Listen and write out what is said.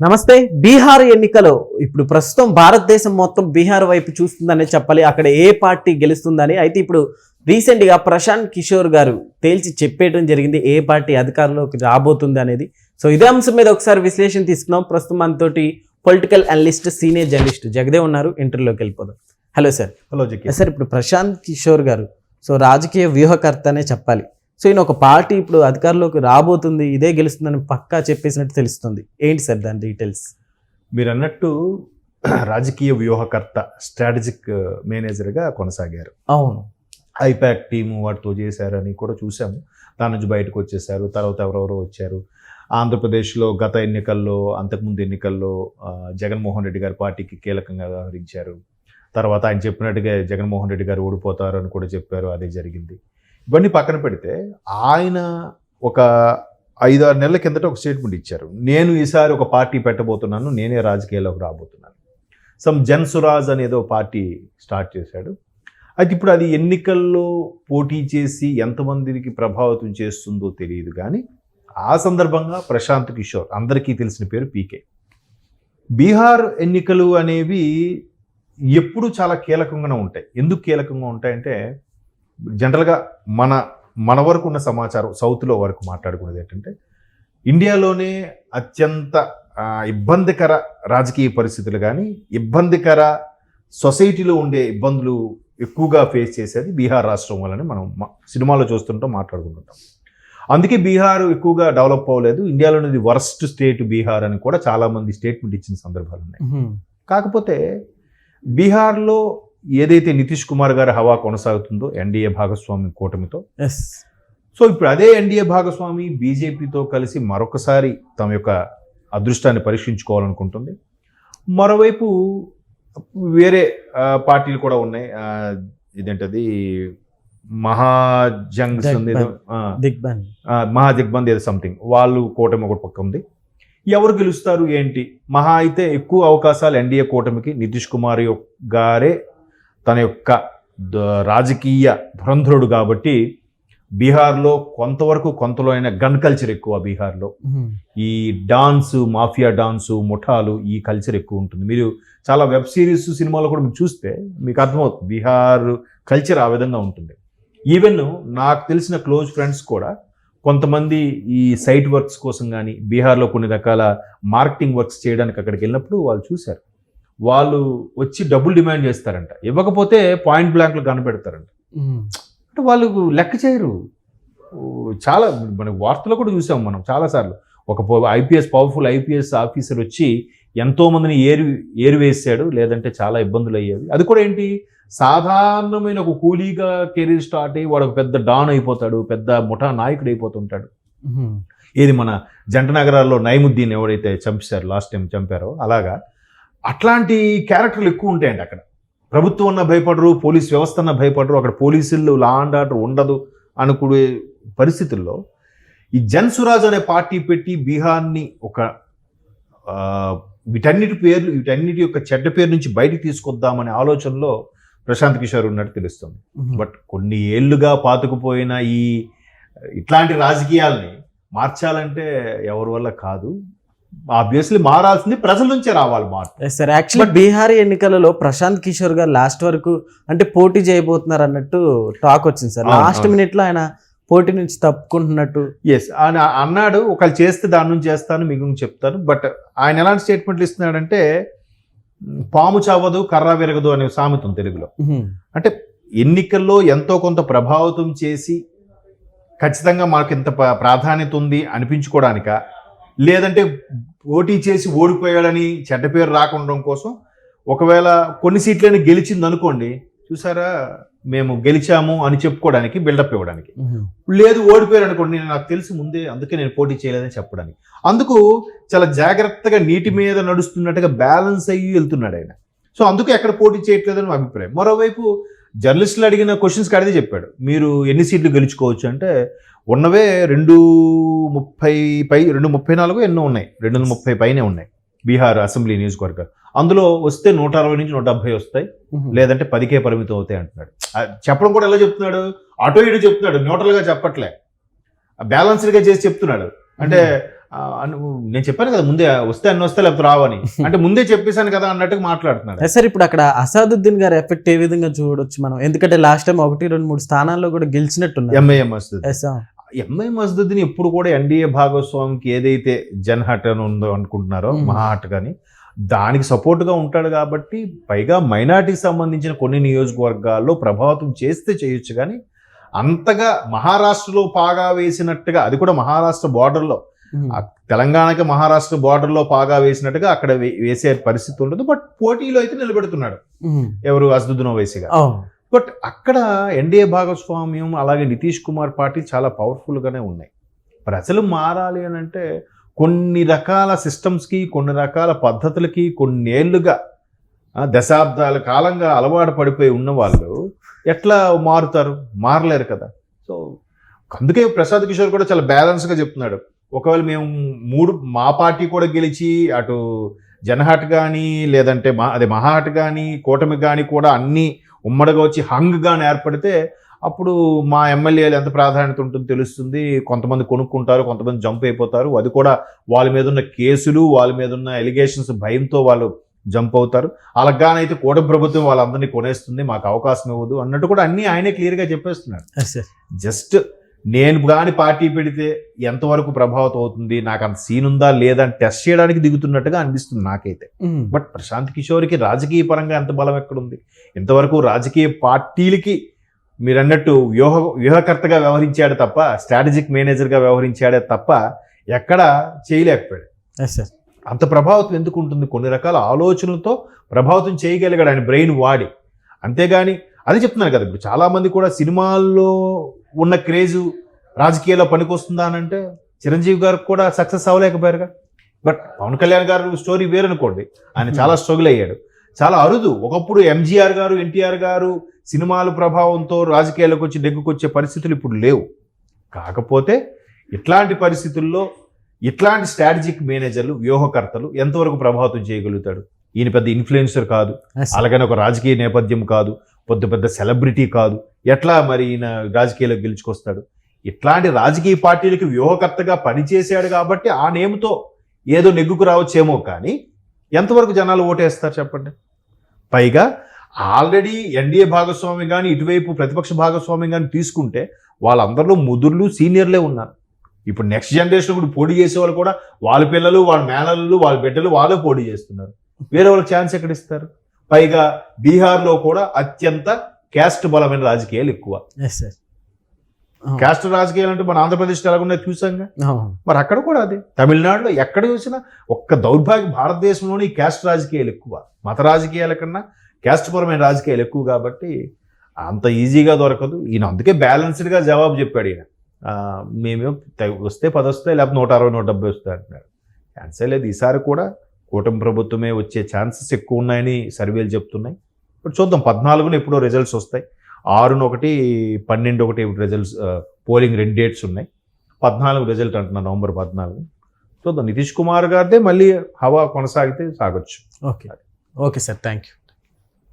నమస్తే. బీహార్ ఎన్నికలో ఇప్పుడు ప్రస్తుతం భారతదేశం మొత్తం బీహార్ వైపు చూస్తుందనే చెప్పాలి. అక్కడ ఏ పార్టీ గెలుస్తుందని. అయితే ఇప్పుడు రీసెంట్గా ప్రశాంత్ కిషోర్ గారు తేల్చి చెప్పేయడం జరిగింది ఏ పార్టీ అధికారంలోకి రాబోతుంది అనేది. సో ఇదే అంశం మీద ఒకసారి విశ్లేషణ తీసుకున్నాం. ప్రస్తుతం మనతోటి political analyst, senior journalist Jagdev ఉన్నారు. ఇంటర్వ్యూలోకి వెళ్ళిపోదాం. Hello sir. హలో జకి. సార్, ఇప్పుడు ప్రశాంత్ కిషోర్ గారు సో రాజకీయ వ్యూహకర్త అనే చెప్పాలి. సో ఈయన ఒక పార్టీ ఇప్పుడు అధికారంలోకి రాబోతుంది, ఇదే గెలుస్తుందని పక్కా చెప్పేసినట్టు తెలుస్తుంది. ఏంటి సార్ దాని డీటెయిల్స్? మీరు అన్నట్టు రాజకీయ వ్యూహకర్త, స్ట్రాటజిక్ మేనేజర్గా కొనసాగారు. అవును. ఐపాక్ టీము వాటితో చేశారని కూడా చూసాము. దాని నుంచి బయటకు వచ్చేసారు. తర్వాత ఎవరెవరో వచ్చారు. ఆంధ్రప్రదేశ్లో గత ఎన్నికల్లో, అంతకుముందు ఎన్నికల్లో జగన్మోహన్ రెడ్డి గారి పార్టీకి కీలకంగా వ్యవహరించారు. తర్వాత ఆయన చెప్పినట్టుగా జగన్మోహన్ రెడ్డి గారు ఓడిపోతారు అని కూడా చెప్పారు. అదే జరిగింది. ఇవన్నీ పక్కన పెడితే ఆయన ఒక 5-6 నెలల కిందట ఒక స్టేట్మెంట్ ఇచ్చారు. నేను ఈసారి ఒక పార్టీ పెట్టబోతున్నాను, నేనే రాజకీయాల్లోకి రాబోతున్నాను. జన్ సురాజ్ అనేదో పార్టీ స్టార్ట్ చేశాడు. అయితే ఇప్పుడు అది ఎన్నికల్లో పోటీ చేసి ఎంతమందికి ప్రభావితం చేస్తుందో తెలియదు. కానీ ఆ సందర్భంగా ప్రశాంత్ కిషోర్, అందరికీ తెలిసిన పేరు పీకే. బీహార్ ఎన్నికలు అనేవి ఎప్పుడు చాలా కీలకంగానే ఉంటాయి. ఎందుకు కీలకంగా ఉంటాయంటే, జనరల్గా మన వరకు ఉన్న సమాచారం, సౌత్లో వరకు మాట్లాడుకునేది ఏంటంటే, ఇండియాలోనే అత్యంత ఇబ్బందికర రాజకీయ పరిస్థితులు కానీ, ఇబ్బందికర సొసైటీలో ఉండే ఇబ్బందులు ఎక్కువగా ఫేస్ చేసేది బీహార్ రాష్ట్రం వల్లనే మనం సినిమాలో చూస్తుంటాం, మాట్లాడుకుంటుంటాం. అందుకే బీహార్ ఎక్కువగా డెవలప్ అవ్వలేదు. ఇండియాలోనేది వర్స్ట్ స్టేట్ బీహార్ అని కూడా చాలామంది స్టేట్మెంట్ ఇచ్చిన సందర్భాలు ఉన్నాయి. కాకపోతే బీహార్లో ఏదైతే నితీష్ కుమార్ గారి హవా కొనసాగుతుందో ఎన్డీఏ భాగస్వామి కూటమితో, సో ఇప్పుడు అదే ఎన్డీఏ భాగస్వామి బీజేపీతో కలిసి మరొకసారి తమ యొక్క అదృష్టాన్ని పరీక్షించుకోవాలనుకుంటుంది. మరోవైపు వేరే పార్టీలు కూడా ఉన్నాయి. ఇదేంటది మహాదిగ్బంధ్ ఏదో సంథింగ్, వాళ్ళు కూటమి ఒకటి పక్క ఉంది. ఎవరు గెలుస్తారు ఏంటి? మహా అయితే ఎక్కువ అవకాశాలు ఎన్డీఏ కూటమికి. నితీష్ కుమార్ గారే తన యొక్క రాజకీయ ధురంధరుడు కాబట్టి బీహార్లో కొంతలో అయినా గన్ కల్చర్ ఎక్కువ. బీహార్లో ఈ డాన్స్, మాఫియా డాన్సు, ముఠాలు, ఈ కల్చర్ ఎక్కువ ఉంటుంది. మీరు చాలా వెబ్ సిరీస్, సినిమాలో కూడా మీరు చూస్తే మీకు అర్థమవుతుంది బీహార్ కల్చర్ ఆ విధంగా ఉంటుంది. ఈవెన్ నాకు తెలిసిన క్లోజ్ ఫ్రెండ్స్ కూడా కొంతమంది ఈ సైట్ వర్క్స్ కోసం కానీ, బీహార్లో కొన్ని రకాల మార్కెటింగ్ వర్క్స్ చేయడానికి అక్కడికి వెళ్ళినప్పుడు వాళ్ళు చూశారు. వాళ్ళు వచ్చి డబ్బులు డిమాండ్ చేస్తారంట. ఇవ్వకపోతే పాయింట్ బ్లాంక్లు కనిపెడతారంట. అంటే వాళ్ళు లెక్క చేయరు. చాలా మనకు వార్తలో కూడా చూసాం మనం చాలాసార్లు. ఒక పవర్ఫుల్ ఐపీఎస్ ఆఫీసర్ వచ్చి ఎంతోమందిని ఏరివేసాడు, లేదంటే చాలా ఇబ్బందులు అయ్యేవి. అది కూడా ఏంటి, సాధారణమైన ఒక కూలీగా కెరీర్ స్టార్ట్ అయ్యి వాడు ఒక పెద్ద డాన్ అయిపోతాడు, పెద్ద ముఠా నాయకుడు అయిపోతుంటాడు. ఏది మన జంట నగరాల్లో నైముద్దీన్ ఎవడైతే లాస్ట్ టైం చంపారో, అలాగా అట్లాంటి క్యారెక్టర్లు ఎక్కువ ఉంటాయండి అక్కడ. ప్రభుత్వం అన్న భయపడరు, పోలీస్ వ్యవస్థ అన్న భయపడరు. అక్కడ పోలీసులు, లా అండ్ ఆర్డర్ ఉండదు అనుకునే పరిస్థితుల్లో ఈ జన్ సురాజ్ అనే పార్టీ పెట్టి బీహార్ని ఒక వీటన్నిటి యొక్క చెడ్డ పేరు నుంచి బయటికి తీసుకొద్దామనే ఆలోచనలో ప్రశాంత్ కిషోర్ ఉన్నట్టు తెలుస్తుంది. బట్ కొన్ని ఏళ్లుగా పాతుకుపోయిన ఇట్లాంటి రాజకీయాల్ని మార్చాలంటే ఎవరి వల్ల కాదు. ఆబ్వియస్లీ మారాల్సింది ప్రజల నుంచే రావాలి మార్పు. సార్, యాక్చువల్లీ బీహార్ ఎన్నికలలో ప్రశాంత్ కిషోర్ గారు లాస్ట్ వరకు అంటే పోటీ చేయబోతున్నారు అన్నట్టు టాక్ వచ్చింది సార్. లాస్ట్ మినిట్ లో ఆయన పోటీ నుంచి తప్పుకుంటున్నట్టు ఆయన అన్నాడు. ఒకళ్ళు చేస్తే దాని నుంచి చేస్తాను, మీకు చెప్తాను. బట్ ఆయన ఎలాంటి స్టేట్మెంట్లు ఇస్తున్నాడంటే, పాము చావదు కర్ర విరగదు అనే సామెతం తెలుగులో. అంటే ఎన్నికల్లో ఎంతో కొంత ప్రభావితం చేసి ఖచ్చితంగా మాకు ఇంత ప్రాధాన్యత ఉంది అనిపించుకోవడానిక, లేదంటే పోటీ చేసి ఓడిపోయాడని చెడ్డ పేరు రాకుండడం కోసం, ఒకవేళ కొన్ని సీట్లని గెలిచింది అనుకోండి, చూసారా మేము గెలిచాము అని చెప్పుకోవడానికి, బిల్డప్ ఇవ్వడానికి. లేదు ఓడిపోయారు అనుకోండి, నాకు తెలిసి ముందే, అందుకే నేను పోటీ చేయలేదని చెప్పడానికి. అందుకు చాలా జాగ్రత్తగా నీటి మీద నడుస్తున్నట్టుగా బ్యాలెన్స్ అయ్యి వెళ్తున్నాడు ఆయన. సో అందుకే ఎక్కడ పోటీ చేయట్లేదని మా అభిప్రాయం. మరోవైపు జర్నలిస్టులు అడిగిన క్వశ్చన్స్కి అడిగితే చెప్పాడు, మీరు ఎన్ని సీట్లు గెలుచుకోవచ్చు అంటే, ఉన్నవే 234 ఎన్నో ఉన్నాయి, 230 పైనే ఉన్నాయి బీహార్ అసెంబ్లీ నియోజకవర్గాలు. అందులో వస్తే 160 నుంచి 170 వస్తాయి, లేదంటే 10కే పరిమితం అవుతాయి అంటున్నాడు. చెప్పడం కూడా ఎలా చెప్తున్నాడు, అటో ఇటు చెప్తున్నాడు, న్యూట్రల్గా చెప్పట్లే, బ్యాలెన్స్డ్గా చేసి చెప్తున్నాడు. అంటే నేను చెప్పాను కదా ముందే, వస్తే అన్ని వస్తే లేకపోతే రావని, అంటే ముందే చెప్పేశాను కదా అన్నట్టుగా మాట్లాడుతున్నాడు. సార్ ఇప్పుడు అక్కడ అసాదుద్దీన్ గారి ఎఫెక్ట్ ఏ విధంగా చూడొచ్చు మనం, ఎందుకంటే లాస్ట్ టైం 1-2-3 స్థానాల్లో కూడా గెలిచినట్టున్నారు. ఎంఐఎం మసదుద్దీన్ ఎప్పుడు కూడా ఎన్డీఏ భాగస్వామికి ఏదైతే జన్హట్ అని ఉందో అనుకుంటున్నారో, మహాహట్ కానీ దానికి సపోర్ట్గా ఉంటాడు కాబట్టి, పైగా మైనార్టీకి సంబంధించిన కొన్ని నియోజకవర్గాల్లో ప్రభావితం చేస్తే చేయొచ్చు, కానీ అంతగా మహారాష్ట్రలో పాగా వేసినట్టుగా, అది కూడా మహారాష్ట్ర బార్డర్లో, తెలంగాణకి మహారాష్ట్ర బార్డర్లో పాగా వేసినట్టుగా అక్కడ వేసే పరిస్థితి ఉండదు. బట్ పోటీలో అయితే నిలబెడుతున్నాడు ఎవరు, అసదుద్దీన్ ఓవైసీగా. బట్ అక్కడ ఎన్డీఏ భాగస్వామ్యం అలాగే నితీష్ కుమార్ పార్టీ చాలా పవర్ఫుల్గానే ఉన్నాయి. ప్రజలు మారాలి అని అంటే కొన్ని రకాల సిస్టమ్స్కి, కొన్ని రకాల పద్ధతులకి కొన్నేళ్లుగా దశాబ్దాల కాలంగా అలవాటు పడిపోయి ఉన్న వాళ్ళు ఎట్లా మారుతారు? మారలేరు కదా. సో అందుకే ప్రసాద్ కిషోర్ కూడా చాలా బ్యాలెన్స్గా చెప్తున్నాడు. ఒకవేళ మేము మా పార్టీ కూడా గెలిచి అటు జనహట్ కానీ లేదంటే మహాహట్ కానీ కూటమి కానీ కూడా అన్నీ ఉమ్మడిగా వచ్చి హంగ్గా ఏర్పడితే అప్పుడు మా ఎమ్మెల్యేలు ఎంత ప్రాధాన్యత ఉంటుందో తెలుస్తుంది. కొంతమంది కొనుక్కుంటారు, కొంతమంది జంప్ అయిపోతారు. అది కూడా వాళ్ళ మీద ఉన్న కేసులు, వాళ్ళ మీద ఉన్న ఎలిగేషన్స్ భయంతో వాళ్ళు జంప్ అవుతారు. అలాగానైతే కూటమి ప్రభుత్వం వాళ్ళందరినీ కొనేస్తుంది, మాకు అవకాశం ఇవ్వదు అన్నట్టు కూడా అన్నీ ఆయనే క్లియర్గా చెప్పేస్తున్నాడు. జస్ట్ నేను కానీ పార్టీ పెడితే ఎంతవరకు ప్రభావితం అవుతుంది, నాకు అంత సీన్ ఉందా లేదా అని టెస్ట్ చేయడానికి దిగుతున్నట్టుగా అనిపిస్తుంది నాకైతే. బట్ ప్రశాంత్ కిషోర్కి రాజకీయ పరంగా ఎంత బలం ఎక్కడుంది? ఇంతవరకు రాజకీయ పార్టీలకి మీరు అన్నట్టు వ్యూహకర్తగా వ్యవహరించాడు తప్ప, స్ట్రాటజిక్ మేనేజర్గా వ్యవహరించాడే తప్ప ఎక్కడ చేయలేకపోయాడు. అంత ప్రభావితం ఎందుకు ఉంటుంది? కొన్ని రకాల ఆలోచనలతో ప్రభావితం చేయగలిగాడు ఆయన బ్రెయిన్ వాడి. అంతేగాని అది చెప్తున్నాను కదా, ఇప్పుడు చాలామంది కూడా సినిమాల్లో ఉన్న క్రేజు రాజకీయాల్లో పనికొస్తుందా అని అంటే చిరంజీవి గారికి కూడా సక్సెస్ అవ్వలేకపోయారుగా. బట్ పవన్ కళ్యాణ్ గారు స్టోరీ వేరనుకోండి, ఆయన చాలా స్ట్రగుల్ అయ్యాడు. చాలా అరుదు. ఒకప్పుడు ఎంజీఆర్ గారు, ఎన్టీఆర్ గారు సినిమాల ప్రభావంతో రాజకీయాలకు వచ్చి నెగ్గుకొచ్చే పరిస్థితులు ఇప్పుడు లేవు. కాకపోతే ఇట్లాంటి పరిస్థితుల్లో ఇట్లాంటి స్ట్రాటజిక్ మేనేజర్లు, వ్యూహకర్తలు ఎంతవరకు ప్రభావితం చేయగలుగుతాడు? ఈయన పెద్ద ఇన్ఫ్లుయెన్సర్ కాదు, అలాగని ఒక రాజకీయ నేపథ్యం కాదు, పెద్ద సెలబ్రిటీ కాదు. ఎట్లా మరి ఈయన రాజకీయాలకు గెలుచుకొస్తాడు? ఇట్లాంటి రాజకీయ పార్టీలకి వ్యూహకర్తగా పనిచేశాడు కాబట్టి ఆ నేమ్తో ఏదో నెగ్గుకు రావచ్చేమో, కానీ ఎంతవరకు జనాలు ఓటేస్తారు చెప్పండి? పైగా ఆల్రెడీ ఎన్డీఏ భాగస్వామ్యం కానీ ఇటువైపు ప్రతిపక్ష భాగస్వామ్యం కానీ తీసుకుంటే వాళ్ళందరిలో ముదుర్లు, సీనియర్లే ఉన్నారు. ఇప్పుడు నెక్స్ట్ జనరేషన్ కూడా పోటీ చేసే వాళ్ళు కూడా వాళ్ళ పిల్లలు, వాళ్ళ మేనల్లు, వాళ్ళ బిడ్డలు వాళ్ళే పోటీ చేస్తున్నారు. వేరే వాళ్ళకి ఛాన్స్ ఎక్కడ ఇస్తారు? పైగా బీహార్లో కూడా అత్యంత క్యాస్ట్ బలమైన రాజకీయాలు ఎక్కువ. క్యాస్ట్ రాజకీయాలు అంటే మన ఆంధ్రప్రదేశ్లో ఎలాగున్నాయి చూసాంగా. మరి అక్కడ కూడా అదే. తమిళనాడులో ఎక్కడ చూసినా ఒక్క దౌర్భాగ్య భారతదేశంలోనే ఈ క్యాస్ట్ రాజకీయాలు ఎక్కువ. మత రాజకీయాల కన్నా క్యాస్ట్ పరమైన రాజకీయాలు ఎక్కువ కాబట్టి అంత ఈజీగా దొరకదు. ఈయన అందుకే బ్యాలెన్స్డ్గా జవాబు చెప్పాడు. ఈయన మేమే వస్తే 10 వస్తాయి, లేకపోతే 160, 170 వస్తాయి అంటున్నారు. ఛాన్సే లేదు. ఈసారి కూడా కూటమి ప్రభుత్వమే వచ్చే ఛాన్సెస్ ఎక్కువ ఉన్నాయని సర్వేలు చెప్తున్నాయి. ఇప్పుడు చూద్దాం, 14న ఎప్పుడో రిజల్ట్స్ వస్తాయి. 6న ఒకటి, 12 రిజల్ట్స్, పోలింగ్ 2 డేట్స్ ఉన్నాయి. 14 రిజల్ట్ అంటున్నారు, నవంబర్ 14. చూద్దాం. నితీష్ కుమార్ గారిదే మళ్ళీ హవా కొనసాగితే సాగొచ్చు. Okay sir, thank you.